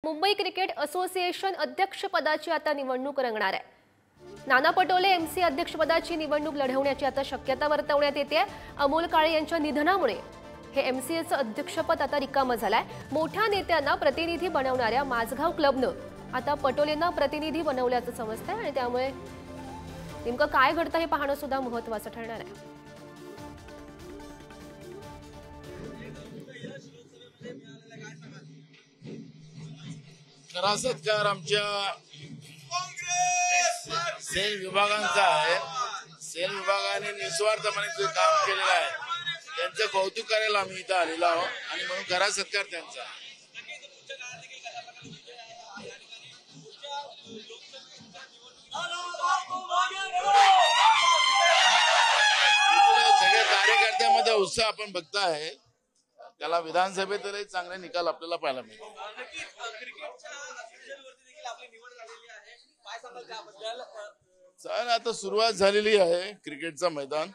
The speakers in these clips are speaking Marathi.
मुंबई क्रिकेट असोसिएशन अध्यक्षपदाची आता निवडणूक रंगणार आहे। नाना पटोले एमसी अध्यक्षपदाची निवडणूक लढवण्याची आता शक्यता वर्तवण्यात येते। अमोल काळे यांच्या निधनामुळे हे एमसीएचं अध्यक्षपद आता रिकामं झालंय। मोठ्या नेत्यांना प्रतिनिधी बनवणाऱ्या माझगाव क्लबनं आता पटोलेंना प्रतिनिधी बनवल्याचं समजतंय आणि त्यामुळे नेमकं काय घडतं हे पाहणं सुद्धा महत्त्वाचं ठरणार आहे। खरा सत्कार आमच्या सेल विभागांचा आहे। सेल विभागाने निस्वार्थपणे जे काम केलेलं आहे त्यांचं कौतुक करायला आम्ही इथं आलेलो आहोत आणि म्हणून खरा सत्कार त्यांचा। सगळ्या कार्यकर्त्यांमध्ये उत्साह आपण बघताय, त्याला विधानसभेतही चांगले निकाल आपल्याला पाहायला मिळतात। सर आता सुरुवात झालेली आहे क्रिकेटचा मैदान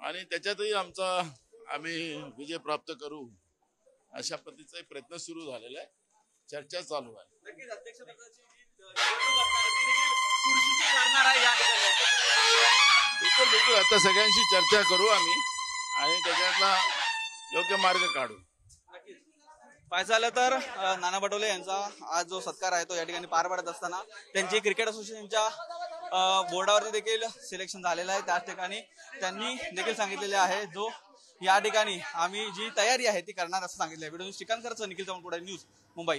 आणि त्याच्यातही आम्ही विजय प्राप्त करू अशा पद्धतीचा प्रयत्न सुरू झालेला आहे। चर्चा चालू आहे। बिलकुल आता सगळ्यांशी चर्चा करू आम्ही आणि त्याच्यातला योग्य मार्ग काढू। पाहायचं झालं तर नाना पटोले यांचा आज जो सत्कार आहे तो या ठिकाणी पार पडत असताना त्यांची क्रिकेट असोसिएशनच्या बोर्डावरती देखील सिलेक्शन झालेलं आहे। त्याच ठिकाणी त्यांनी देखील सांगितलेले आहे जो या ठिकाणी आम्ही जी तयारी आहे ती करणार असं सांगितलं आहे। व्हिडिओ श्रीकांत खर्च, निखिल चव्हाण, न्यूज मुंबई।